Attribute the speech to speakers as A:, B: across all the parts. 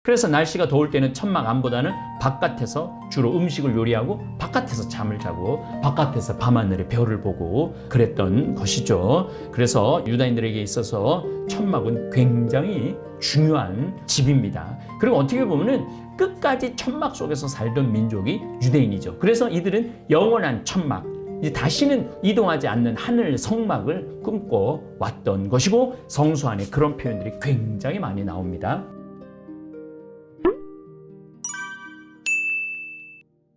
A: 그래서 날씨가 더울 때는 천막 안보다는 바깥에서 주로 음식을 요리하고 바깥에서 잠을 자고 바깥에서 밤하늘의 별을 보고 그랬던 것이죠. 그래서 유다인들에게 있어서 천막은 굉장히 중요한 집입니다. 그리고 어떻게 보면은 끝까지 천막 속에서 살던 민족이 유대인이죠. 그래서 이들은 영원한 천막, 다시는 이동하지 않는 하늘 성막을 꿈꿔 왔던 것이고, 성수 안에 그런 표현들이 굉장히 많이 나옵니다.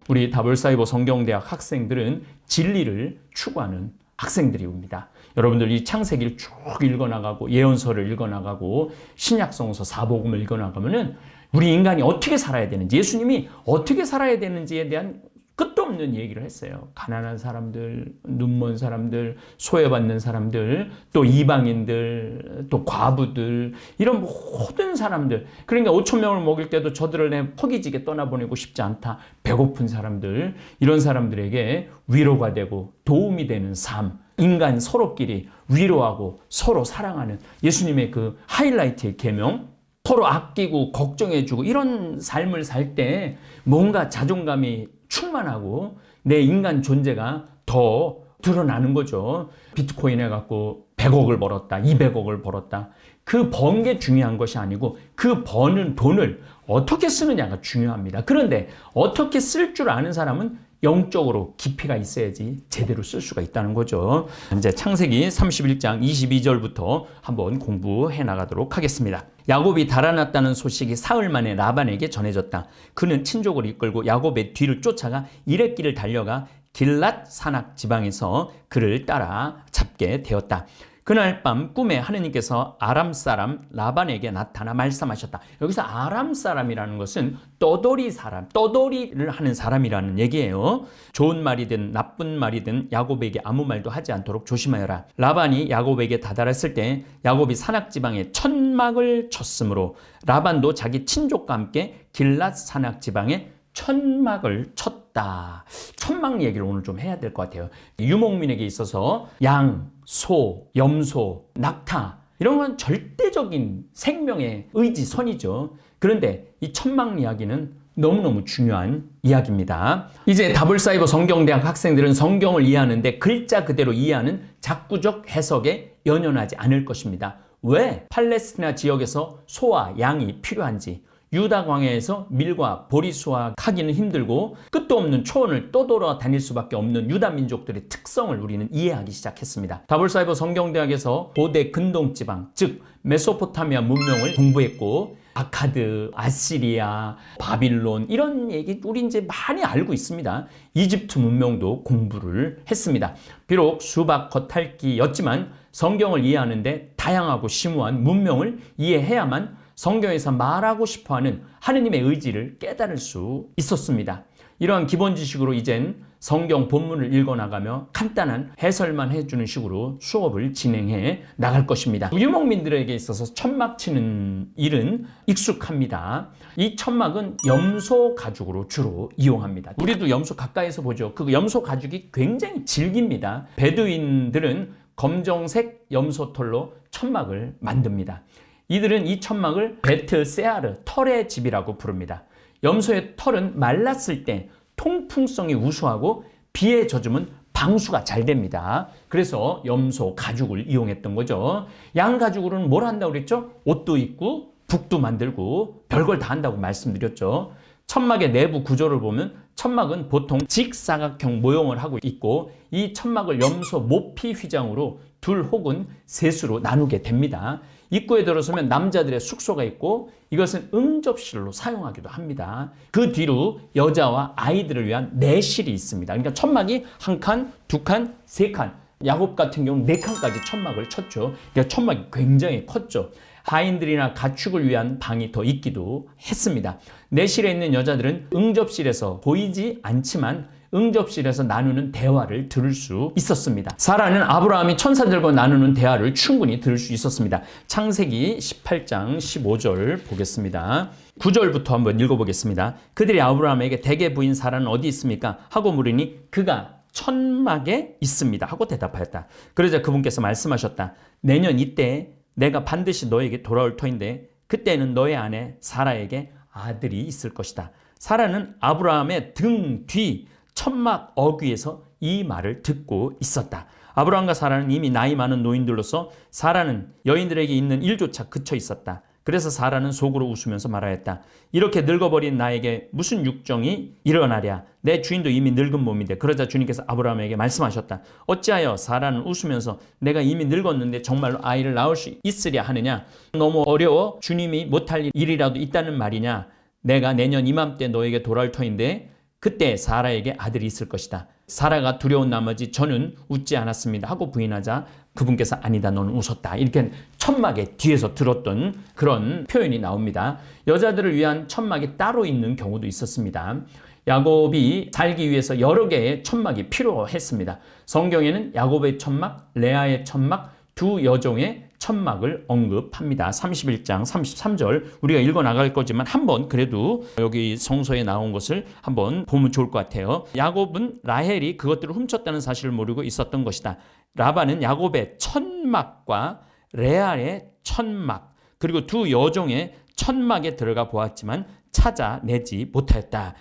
A: 우리 다볼사이버 성경대학 학생들은 진리를 추구하는 학생들입니다. 여러분들 이 창세기를 쭉 읽어나가고 예언서를 읽어나가고 신약성서 사복음을 읽어나가면은 우리 인간이 어떻게 살아야 되는지, 예수님이 어떻게 살아야 되는지에 대한 끝도 없는 얘기를 했어요. 가난한 사람들, 눈먼 사람들, 소외받는 사람들, 또 이방인들, 또 과부들, 이런 모든 사람들. 그러니까 5천 명을 먹일 때도 저들을 내 허기지게 떠나보내고 싶지 않다. 배고픈 사람들, 이런 사람들에게 위로가 되고 도움이 되는 삶, 인간 서로끼리 위로하고 서로 사랑하는 예수님의 그 하이라이트의 계명, 서로 아끼고 걱정해주고 이런 삶을 살 때 뭔가 자존감이 충만하고 내 인간 존재가 더 드러나는 거죠. 비트코인 해갖고 100억을 벌었다, 200억을 벌었다. 그 번 게 중요한 것이 아니고 그 버는 돈을 어떻게 쓰느냐가 중요합니다. 그런데 어떻게 쓸 줄 아는 사람은 영적으로 깊이가 있어야지 제대로 쓸 수가 있다는 거죠. 이제 창세기 31장 22절부터 한번 공부해 나가도록 하겠습니다. 야곱이 달아났다는 소식이 사흘 만에 라반에게 전해졌다. 그는 친족을 이끌고 야곱의 뒤를 쫓아가 이레길을 달려가 길랏 산악 지방에서 그를 따라 잡게 되었다. 그날 밤 꿈에 하느님께서 아람 사람 라반에게 나타나 말씀하셨다. 여기서 아람 사람이라는 것은 떠돌이 사람, 떠돌이를 하는 사람이라는 얘기예요. 좋은 말이든 나쁜 말이든 야곱에게 아무 말도 하지 않도록 조심하여라. 라반이 야곱에게 다다랐을 때 야곱이 산악 지방에 천막을 쳤으므로 라반도 자기 친족과 함께 길랏 산악 지방에 천막을 쳤다. 천막 얘기를 오늘 좀 해야 될 것 같아요. 유목민에게 있어서 양, 소, 염소, 낙타 이런 건 절대적인 생명의 의지선이죠. 그런데 이 천막 이야기는 너무너무 중요한 이야기입니다. 이제 다볼사이버 성경대학 학생들은 성경을 이해하는데 글자 그대로 이해하는 작구적 해석에 연연하지 않을 것입니다. 왜 팔레스티나 지역에서 소와 양이 필요한지, 유다 광야에서 밀과 보리수와 하기는 힘들고 끝도 없는 초원을 떠돌아 다닐 수밖에 없는 유다 민족들의 특성을 우리는 이해하기 시작했습니다. 다볼사이버 성경대학에서 고대 근동지방, 즉 메소포타미아 문명을 공부했고 아카드, 아시리아, 바빌론 이런 얘기 우리 이제 많이 알고 있습니다. 이집트 문명도 공부를 했습니다. 비록 수박 겉핥기였지만 성경을 이해하는데 다양하고 심오한 문명을 이해해야만 성경에서 말하고 싶어하는 하느님의 의지를 깨달을 수 있었습니다. 이러한 기본 지식으로 이젠 성경 본문을 읽어나가며 간단한 해설만 해주는 식으로 수업을 진행해 나갈 것입니다. 유목민들에게 있어서 천막 치는 일은 익숙합니다. 이 천막은 염소 가죽으로 주로 이용합니다. 우리도 염소 가까이서 보죠. 그 염소 가죽이 굉장히 질깁니다. 베두인들은 검정색 염소털로 천막을 만듭니다. 이들은 이 천막을 베트 세아르, 털의 집이라고 부릅니다. 염소의 털은 말랐을 때 통풍성이 우수하고 비에 젖으면 방수가 잘 됩니다. 그래서 염소 가죽을 이용했던 거죠. 양 가죽으로는 뭘 한다고 그랬죠? 옷도 입고 북도 만들고 별걸 다 한다고 말씀드렸죠. 천막의 내부 구조를 보면 천막은 보통 직사각형 모형을 하고 있고 이 천막을 염소 모피 휘장으로 둘 혹은 셋으로 나누게 됩니다. 입구에 들어서면 남자들의 숙소가 있고 이것은 응접실로 사용하기도 합니다. 그 뒤로 여자와 아이들을 위한 내실이 있습니다. 그러니까 천막이 한 칸, 두 칸, 세 칸. 야곱 같은 경우는 네 칸까지 천막을 쳤죠. 그러니까 천막이 굉장히 컸죠. 하인들이나 가축을 위한 방이 더 있기도 했습니다. 내실에 있는 여자들은 응접실에서 보이지 않지만 응접실에서 나누는 대화를 들을 수 있었습니다. 사라는 아브라함이 천사들과 나누는 대화를 충분히 들을 수 있었습니다. 창세기 18장 15절 보겠습니다. 9절부터 한번 읽어보겠습니다. 그들이 아브라함에게 대개 부인 사라는 어디 있습니까? 하고 물으니 그가 천막에 있습니다. 하고 대답하였다. 그러자 그분께서 말씀하셨다. 내년 이때 내가 반드시 너에게 돌아올 터인데 그때는 너의 아내 사라에게 아들이 있을 것이다. 사라는 아브라함의 등 뒤 천막 어귀에서 이 말을 듣고 있었다. 아브라함과 사라는 이미 나이 많은 노인들로서 사라는 여인들에게 있는 일조차 그쳐 있었다. 그래서 사라는 속으로 웃으면서 말하였다. 이렇게 늙어버린 나에게 무슨 육정이 일어나랴. 내 주인도 이미 늙은 몸인데. 그러자 주님께서 아브라함에게 말씀하셨다. 어찌하여 사라는 웃으면서 내가 이미 늙었는데 정말로 아이를 낳을 수 있으랴 하느냐. 너무 어려워 주님이 못할 일이라도 있다는 말이냐. 내가 내년 이맘때 너에게 돌아올 터인데 그때 사라에게 아들이 있을 것이다. 사라가 두려운 나머지 저는 웃지 않았습니다 하고 부인하자 그분께서 아니다 너는 웃었다. 이렇게 천막의 뒤에서 들었던 그런 표현이 나옵니다. 여자들을 위한 천막이 따로 있는 경우도 있었습니다. 야곱이 살기 위해서 여러 개의 천막이 필요했습니다. 성경에는 야곱의 천막, 레아의 천막, 두 여종의 천막을 언급합니다. 31장 33절 우리가 읽어 나갈 거지만 한번 그래도 여기 성서에 나온 것을 한번 보면 좋을 것 같아요. 야곱은 라헬이 그것들을 훔쳤다는 사실을 모르고 있었던 것이다. 라반은 야곱의 천막과 레알의 천막 그리고 두 여종의 천막에 들어가 보았지만 찾아내지 못하였다.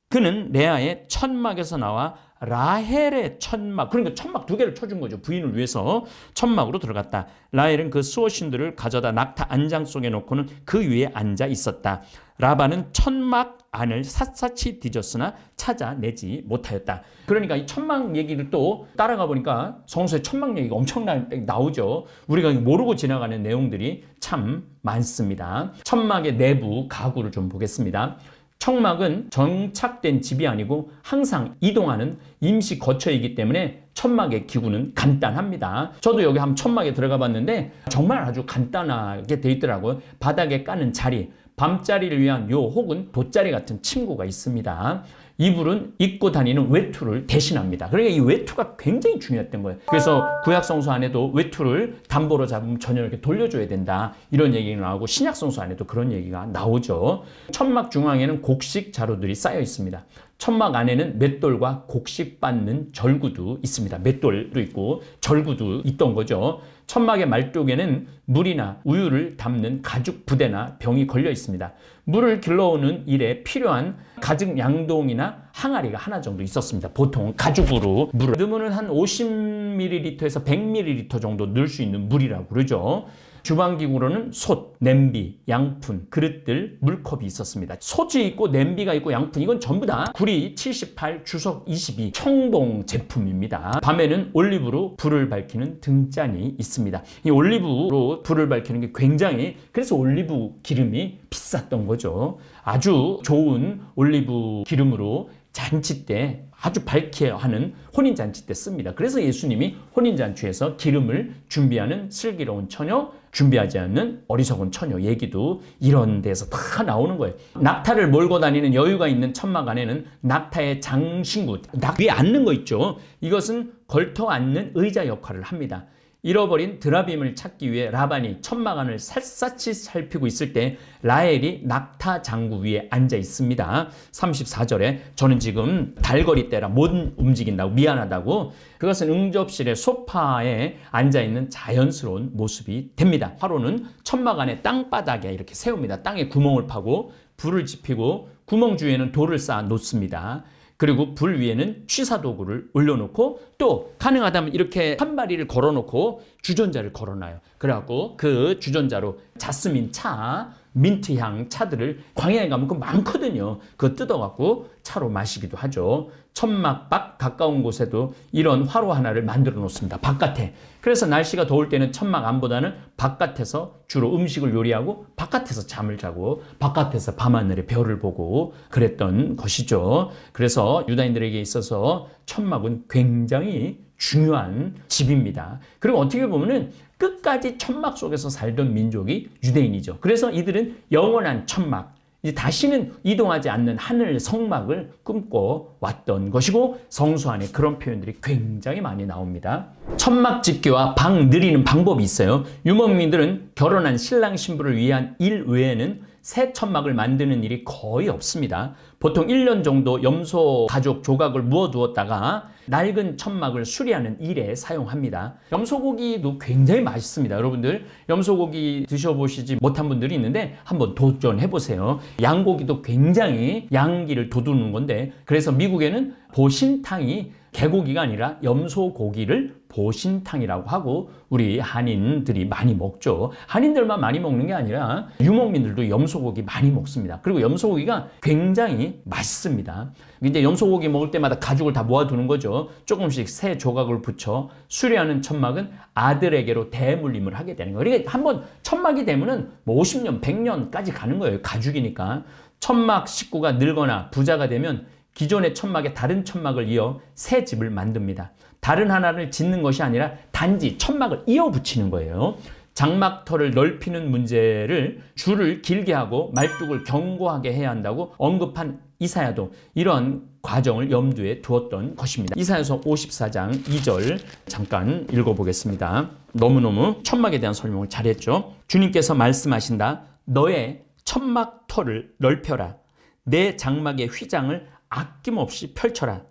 A: 그는 레아의 천막에서 나와 라헬의 천막, 그러니까 천막 두 개를 쳐준 거죠. 부인을 위해서 천막으로 들어갔다. 라헬은 그 수호신들을 가져다 낙타 안장 속에 놓고는 그 위에 앉아 있었다. 라반은 천막 안을 샅샅이 뒤졌으나 찾아내지 못하였다. 그러니까 이 천막 얘기를 또 따라가 보니까 성서에 천막 얘기가 엄청 나오죠. 우리가 모르고 지나가는 내용들이 참 많습니다. 천막의 내부 가구를 좀 보겠습니다. 천막은 정착된 집이 아니고 항상 이동하는 임시 거처이기 때문에 천막의 기구는 간단합니다. 저도 여기 한번 천막에 들어가 봤는데 정말 아주 간단하게 되어 있더라고요. 바닥에 까는 자리, 밤자리를 위한 요 혹은 돗자리 같은 침구가 있습니다. 이불은 입고 다니는 외투를 대신합니다. 그러니까 이 외투가 굉장히 중요했던 거예요. 그래서 구약성서 안에도 외투를 담보로 잡으면 전혀 이렇게 돌려줘야 된다. 이런 얘기가 나오고 신약성서 안에도 그런 얘기가 나오죠. 천막 중앙에는 곡식 자루들이 쌓여 있습니다. 천막 안에는 맷돌과 곡식 빻는 절구도 있습니다. 맷돌도 있고 절구도 있던 거죠. 천막의 말뚝에는 물이나 우유를 담는 가죽 부대나 병이 걸려 있습니다. 물을 길러오는 일에 필요한 가죽 양동이나 항아리가 하나 정도 있었습니다. 보통 가죽으로 물을 넣으면 한 50ml에서 100ml 정도 넣을 수 있는 물이라고 그러죠. 주방기구로는 솥, 냄비, 양푼, 그릇들, 물컵이 있었습니다. 솥이 있고 냄비가 있고 양푼 이건 전부 다 구리 78, 주석 22 청동 제품입니다. 밤에는 올리브로 불을 밝히는 등잔이 있습니다. 이 올리브로 불을 밝히는 게 굉장히 그래서 올리브 기름이 비쌌던 거죠. 아주 좋은 올리브 기름으로 잔치 때 아주 밝게 하는 혼인잔치 때 씁니다. 그래서 예수님이 혼인잔치에서 기름을 준비하는 슬기로운 처녀, 준비하지 않는 어리석은 처녀 얘기도 이런 데서 다 나오는 거예요. 낙타를 몰고 다니는 여유가 있는 천막 안에는 낙타의 장신구, 위에 앉는 거 있죠. 이것은 걸터 앉는 의자 역할을 합니다. 잃어버린 드라빔을 찾기 위해 라반이 천막 안을 샅샅이 살피고 있을 때 라헬이 낙타 장구 위에 앉아 있습니다. 34절에 저는 지금 달거리 때라 못 움직인다고 미안하다고 그것은 응접실의 소파에 앉아 있는 자연스러운 모습이 됩니다. 화로는 천막 안에 땅바닥에 이렇게 세웁니다. 땅에 구멍을 파고 불을 지피고 구멍 주위에는 돌을 쌓아 놓습니다. 그리고 불 위에는 취사도구를 올려놓고 또 가능하다면 이렇게 한 마리를 걸어놓고 주전자를 걸어놔요. 그래갖고 그 주전자로 자스민 차, 민트향 차들을 광야에 가면 그거 많거든요. 그거 뜯어갖고 차로 마시기도 하죠. 천막 밖 가까운 곳에도 이런 화로 하나를 만들어 놓습니다. 바깥에. 그래서 날씨가 더울 때는 천막 안보다는 바깥에서 주로 음식을 요리하고 바깥에서 잠을 자고 바깥에서 밤하늘의 별을 보고 그랬던 것이죠. 그래서 유다인들에게 있어서 천막은 굉장히 중요한 집입니다. 그리고 어떻게 보면은 끝까지 천막 속에서 살던 민족이 유대인이죠. 그래서 이들은 영원한 천막, 이제 다시는 이동하지 않는 하늘 성막을 꿈꿔 왔던 것이고 성서 안에 그런 표현들이 굉장히 많이 나옵니다. 천막 짓기와 방 늘리는 방법이 있어요. 유목민들은 결혼한 신랑 신부를 위한 일 외에는 새 천막을 만드는 일이 거의 없습니다. 보통 1년 정도 염소 가죽 조각을 무어두었다가 낡은 천막을 수리하는 일에 사용합니다. 염소고기도 굉장히 맛있습니다. 여러분들 염소고기 드셔보시지 못한 분들이 있는데 한번 도전해보세요. 양고기도 굉장히 양기를 돋우는 건데, 그래서 미국에는 보신탕이 개고기가 아니라 염소고기를 보신탕이라고 하고 우리 한인들이 많이 먹죠. 한인들만 많이 먹는 게 아니라 유목민들도 염소고기 많이 먹습니다. 그리고 염소고기가 굉장히 맛있습니다. 이제 염소고기 먹을 때마다 가죽을 다 모아두는 거죠. 조금씩 새 조각을 붙여 수리하는 천막은 아들에게로 대물림을 하게 되는 거예요. 그러니까 한번 천막이 되면은 뭐 50년, 100년까지 가는 거예요. 가죽이니까. 천막 식구가 늘거나 부자가 되면 기존의 천막에 다른 천막을 이어 새 집을 만듭니다. 다른 하나를 짓는 것이 아니라 단지 천막을 이어 붙이는 거예요. 장막터를 넓히는 문제를 줄을 길게 하고 말뚝을 견고하게 해야 한다고 언급한 이사야도 이런 과정을 염두에 두었던 것입니다. 이사야서 54장 2절 잠깐 읽어보겠습니다. 너무너무 천막에 대한 설명을 잘했죠. 주님께서 말씀하신다. 너의 천막터를 넓혀라. 내 장막의 휘장을 아낌없이 펼쳐라.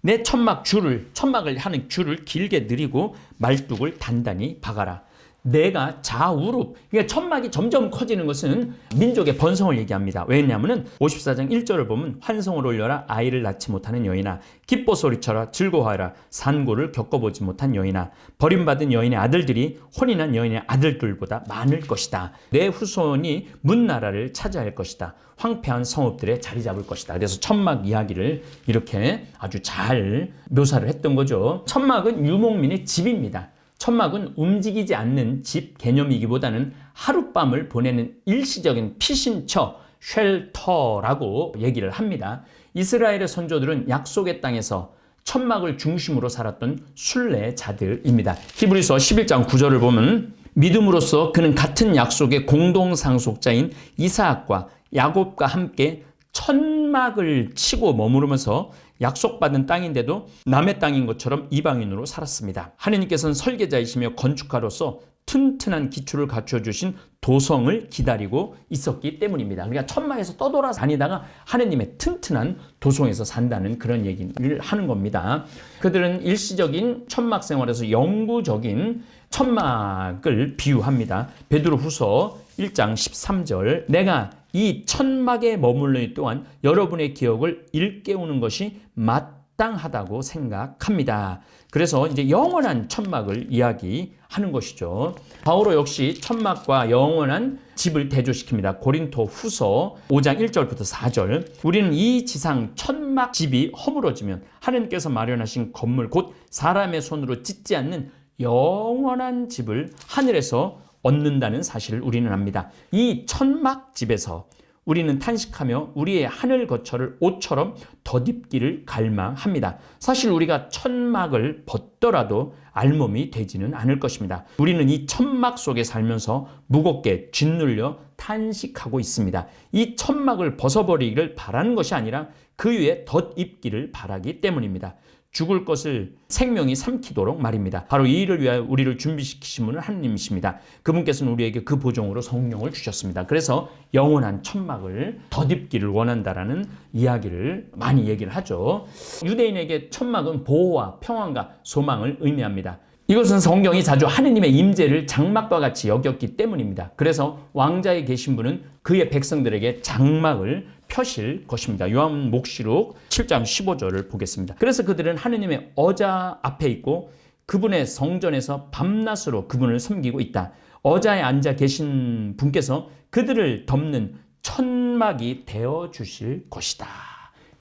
A: 내 천막을 하는 줄을 길게 늘이고 말뚝을 단단히 박아라. 내가 좌우로, 그러니까 천막이 점점 커지는 것은 민족의 번성을 얘기합니다. 왜냐하면 54장 1절을 보면 환성을 올려라 아이를 낳지 못하는 여인아, 기뻐 소리쳐라 즐거워하라 산고를 겪어보지 못한 여인아, 버림받은 여인의 아들들이 혼인한 여인의 아들들보다 많을 것이다. 내 후손이 문나라를 차지할 것이다. 황폐한 성읍들에 자리 잡을 것이다. 그래서 천막 이야기를 이렇게 아주 잘 묘사를 했던 거죠. 천막은 유목민의 집입니다. 천막은 움직이지 않는 집 개념이기보다는 하룻밤을 보내는 일시적인 피신처, 쉘터라고 얘기를 합니다. 이스라엘의 선조들은 약속의 땅에서 천막을 중심으로 살았던 순례자들입니다. 히브리서 11장 9절을 보면 믿음으로써 그는 같은 약속의 공동상속자인 이사학과 야곱과 함께 천막을 치고 머무르면서 약속받은 땅인데도 남의 땅인 것처럼 이방인으로 살았습니다. 하느님께서는 설계자이시며 건축가로서 튼튼한 기초를 갖춰주신 도성을 기다리고 있었기 때문입니다. 그러니까 천막에서 떠돌아다니다가 하느님의 튼튼한 도성에서 산다는 그런 얘기를 하는 겁니다. 그들은 일시적인 천막 생활에서 영구적인 천막을 비유합니다. 베드로후서 1장 13절 내가 이 천막에 머물러 또한 여러분의 기억을 일깨우는 것이 마땅하다고 생각합니다. 그래서 이제 영원한 천막을 이야기하는 것이죠. 바오로 역시 천막과 영원한 집을 대조시킵니다. 고린도 후서 5장 1절부터 4절 우리는 이 지상 천막 집이 허물어지면 하나님께서 마련하신 건물 곧 사람의 손으로 짓지 않는 영원한 집을 하늘에서 얻는다는 사실을 우리는 압니다. 이 천막 집에서 우리는 탄식하며 우리의 하늘 거처를 옷처럼 덧입기를 갈망합니다. 사실 우리가 천막을 벗더라도 알몸이 되지는 않을 것입니다. 우리는 이 천막 속에 살면서 무겁게 짓눌려 탄식하고 있습니다. 이 천막을 벗어버리기를 바라는 것이 아니라 그 위에 덧입기를 바라기 때문입니다. 죽을 것을 생명이 삼키도록 말입니다. 바로 이 일을 위하여 우리를 준비시키신 분은 하느님이십니다. 그분께서는 우리에게 그 보종으로 성령을 주셨습니다. 그래서 영원한 천막을 덧입기를 원한다라는 이야기를 많이 얘기를 하죠. 유대인에게 천막은 보호와 평안과 소망을 의미합니다. 이것은 성경이 자주 하느님의 임재를 장막과 같이 여겼기 때문입니다. 그래서 왕자에 계신 분은 그의 백성들에게 장막을 펴실 것입니다. 요한복시록 7장 15절을 보겠습니다. 그래서 그들은 하느님의 어자 앞에 있고 그분의 성전에서 밤낮으로 그분을 섬기고 있다. 어자에 앉아 계신 분께서 그들을 덮는 천막이 되어 주실 것이다.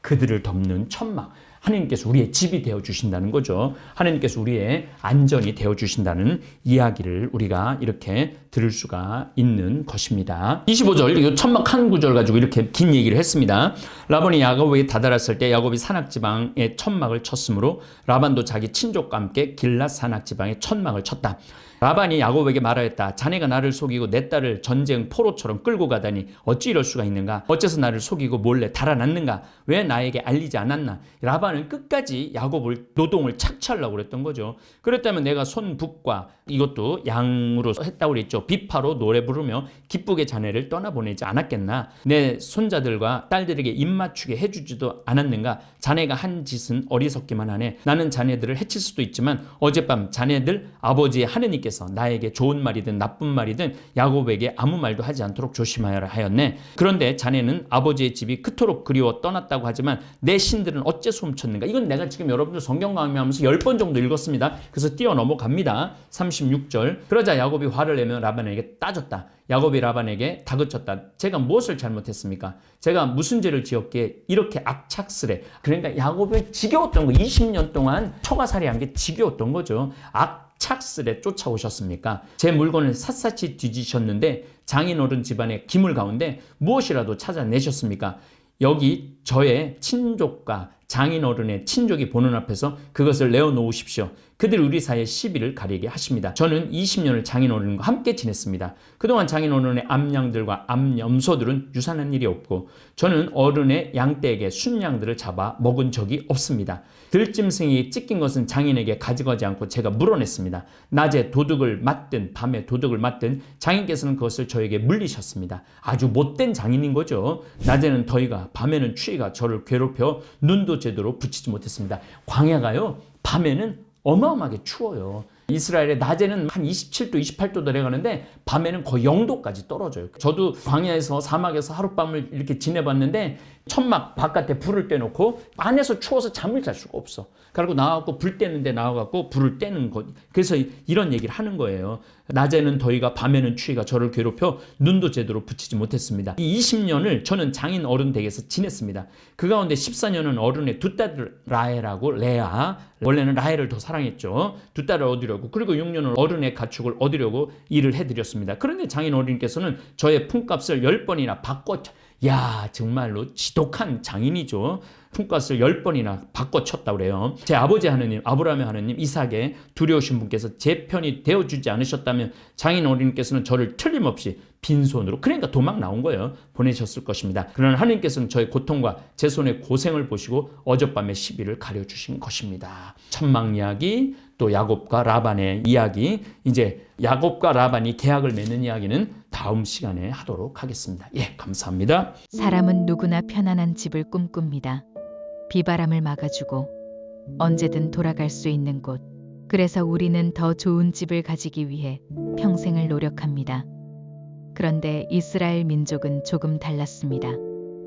A: 그들을 덮는 천막. 하나님께서 우리의 집이 되어 주신다는 거죠. 하나님께서 우리의 안전이 되어 주신다는 이야기를 우리가 이렇게 들을 수가 있는 것입니다. 25절, 이 천막 한 구절 가지고 이렇게 긴 얘기를 했습니다. 라반이 야곱에게 다다랐을 때 야곱이 산악지방에 천막을 쳤으므로 라반도 자기 친족과 함께 길랏 산악지방에 천막을 쳤다. 라반이 야곱에게 말하였다. 자네가 나를 속이고 내 딸을 전쟁 포로처럼 끌고 가다니 어찌 이럴 수가 있는가? 어째서 나를 속이고 몰래 달아났는가? 왜 나에게 알리지 않았나? 라반은 끝까지 야곱을 노동을 착취하려고 그랬던 거죠. 그렇다면 내가 손북과 이것도 양으로 했다고 그랬죠. 비파로 노래 부르며 기쁘게 자네를 떠나보내지 않았겠나? 내 손자들과 딸들에게 입맞추게 해주지도 않았는가? 자네가 한 짓은 어리석기만 하네. 나는 자네들을 해칠 수도 있지만 어젯밤 자네들 아버지의 하느님께서 나에게 좋은 말이든 나쁜 말이든 야곱에게 아무 말도 하지 않도록 조심하여라 하였네. 그런데 자네는 아버지의 집이 그토록 그리워 떠났다고 하지만 내 신들은 어째서 훔쳤는가? 이건 내가 지금 여러분들 성경 강의하면서 10번 정도 읽었습니다. 그래서 뛰어 넘어갑니다. 36절. 그러자 야곱이 화를 내며 라반에게 따졌다. 야곱이 라반에게 다그쳤다. 제가 무엇을 잘못했습니까? 제가 무슨 죄를 지었기에 이렇게 악착스레. 그러니까 야곱이 지겨웠던 거. 20년 동안 처가살이한 게 지겨웠던 거죠. 악착스레 쫓아오셨습니까? 제 물건을 샅샅이 뒤지셨는데 장인어른 집안의 기물 가운데 무엇이라도 찾아내셨습니까? 여기 저의 친족과 장인어른의 친족이 보는 앞에서 그것을 내어놓으십시오. 그들 우리 사이에 시비를 가리게 하십니다. 저는 20년을 장인어른과 함께 지냈습니다. 그동안 장인어른의 암양들과 암염소들은 유산한 일이 없고 저는 어른의 양떼에게 순양들을 잡아 먹은 적이 없습니다. 들짐승이 찢긴 것은 장인에게 가져가지 않고 제가 물어냈습니다. 낮에 도둑을 맞든 밤에 도둑을 맞든 장인께서는 그것을 저에게 물리셨습니다. 아주 못된 장인인 거죠. 낮에는 더위가 밤에는 추위가 저를 괴롭혀 눈도 제대로 붙이지 못했습니다. 광야가요 밤에는 어마어마하게 추워요. 이스라엘에 낮에는 한 27도, 28도 내려가는데 밤에는 거의 0도까지 떨어져요. 저도 광야에서 사막에서 하룻밤을 이렇게 지내봤는데 천막 바깥에 불을 떼놓고 안에서 추워서 잠을 잘 수가 없어. 그리고 나와갖고 불 떼는데 나와갖고 불을 떼는 거. 그래서 이런 얘기를 하는 거예요. 낮에는 더위가 밤에는 추위가 저를 괴롭혀 눈도 제대로 붙이지 못했습니다. 이 20년을 저는 장인 어른 댁에서 지냈습니다. 그 가운데 14년은 어른의 두 딸 라헬하고 레아, 원래는 라헬을 더 사랑했죠. 두 딸을 얻으려고. 그리고 6년은 어른의 가축을 얻으려고 일을 해드렸습니다. 그런데 장인 어른께서는 저의 품값을 10번이나 바꿔. 야, 정말로 지독한 장인이죠. 품값을 10번이나 바꿔쳤다고 그래요. 제 아버지 하느님, 아브라함의 하느님, 이삭의 두려우신 분께서 제 편이 되어주지 않으셨다면 장인 어른께서는 저를 틀림없이 빈손으로, 그러니까 도망 나온 거예요, 보내셨을 것입니다. 그러나 하느님께서는 저의 고통과 제 손의 고생을 보시고 어젯밤의 시비를 가려주신 것입니다. 천막 이야기, 또 야곱과 라반의 이야기, 이제 야곱과 라반이 계약을 맺는 이야기는 다음 시간에 하도록 하겠습니다. 예, 감사합니다.
B: 사람은 누구나 편안한 집을 꿈꿉니다. 비바람을 막아주고 언제든 돌아갈 수 있는 곳. 그래서 우리는 더 좋은 집을 가지기 위해 평생을 노력합니다. 그런데 이스라엘 민족은 조금 달랐습니다.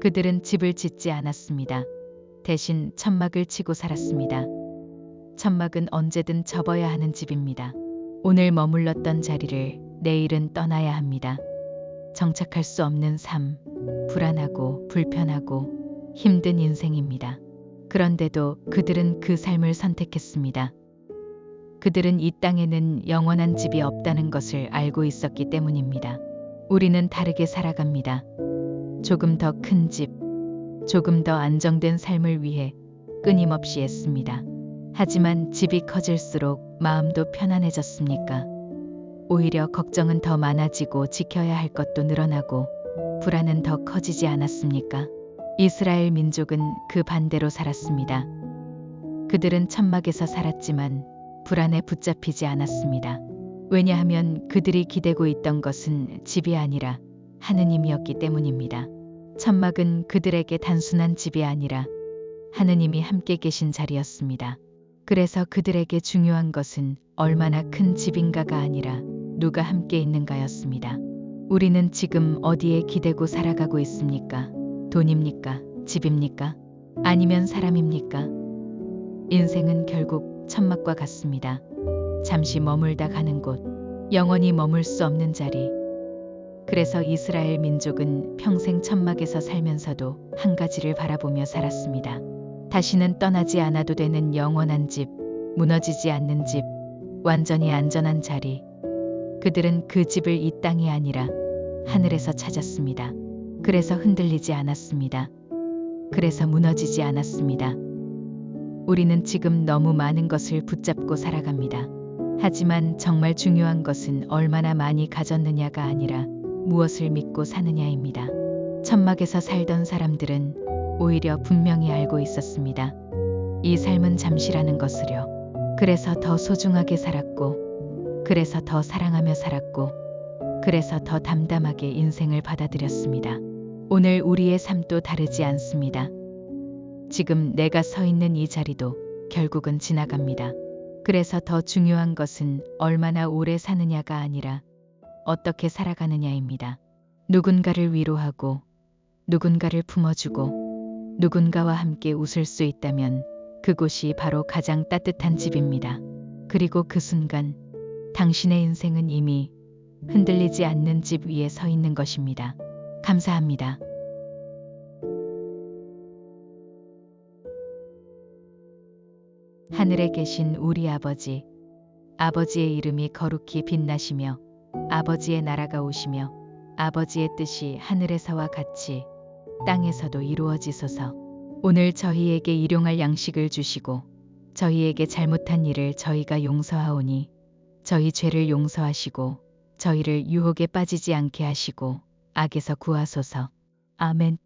B: 그들은 집을 짓지 않았습니다. 대신 천막을 치고 살았습니다. 천막은 언제든 접어야 하는 집입니다. 오늘 머물렀던 자리를 내일은 떠나야 합니다. 정착할 수 없는 삶, 불안하고 불편하고 힘든 인생입니다. 그런데도 그들은 그 삶을 선택했습니다. 그들은 이 땅에는 영원한 집이 없다는 것을 알고 있었기 때문입니다. 우리는 다르게 살아갑니다. 조금 더 큰 집, 조금 더 안정된 삶을 위해 끊임없이 애씁니다. 하지만 집이 커질수록 마음도 편안해졌습니까? 오히려 걱정은 더 많아지고 지켜야 할 것도 늘어나고 불안은 더 커지지 않았습니까? 이스라엘 민족은 그 반대로 살았습니다. 그들은 천막에서 살았지만 불안에 붙잡히지 않았습니다. 왜냐하면 그들이 기대고 있던 것은 집이 아니라 하느님이었기 때문입니다. 천막은 그들에게 단순한 집이 아니라 하느님이 함께 계신 자리였습니다. 그래서 그들에게 중요한 것은 얼마나 큰 집인가가 아니라 누가 함께 있는가였습니다. 우리는 지금 어디에 기대고 살아가고 있습니까? 돈입니까? 집입니까? 아니면 사람입니까? 인생은 결국 천막과 같습니다. 잠시 머물다 가는 곳, 영원히 머물 수 없는 자리. 그래서 이스라엘 민족은 평생 천막에서 살면서도 한 가지를 바라보며 살았습니다. 다시는 떠나지 않아도 되는 영원한 집, 무너지지 않는 집, 완전히 안전한 자리. 그들은 그 집을 이 땅이 아니라 하늘에서 찾았습니다. 그래서 흔들리지 않았습니다. 그래서 무너지지 않았습니다. 우리는 지금 너무 많은 것을 붙잡고 살아갑니다. 하지만 정말 중요한 것은 얼마나 많이 가졌느냐가 아니라 무엇을 믿고 사느냐입니다. 천막에서 살던 사람들은 오히려 분명히 알고 있었습니다. 이 삶은 잠시라는 것을요. 그래서 더 소중하게 살았고, 그래서 더 사랑하며 살았고, 그래서 더 담담하게 인생을 받아들였습니다. 오늘 우리의 삶도 다르지 않습니다. 지금 내가 서 있는 이 자리도 결국은 지나갑니다. 그래서 더 중요한 것은 얼마나 오래 사느냐가 아니라 어떻게 살아가느냐입니다. 누군가를 위로하고, 누군가를 품어주고, 누군가와 함께 웃을 수 있다면 그곳이 바로 가장 따뜻한 집입니다. 그리고 그 순간 당신의 인생은 이미 흔들리지 않는 집 위에 서 있는 것입니다. 감사합니다. 하늘에 계신 우리 아버지, 아버지의 이름이 거룩히 빛나시며 아버지의 나라가 오시며 아버지의 뜻이 하늘에서와 같이 땅에서도 이루어지소서. 오늘 저희에게 일용할 양식을 주시고 저희에게 잘못한 일을 저희가 용서하오니 저희 죄를 용서하시고 저희를 유혹에 빠지지 않게 하시고 악에서 구하소서. 아멘.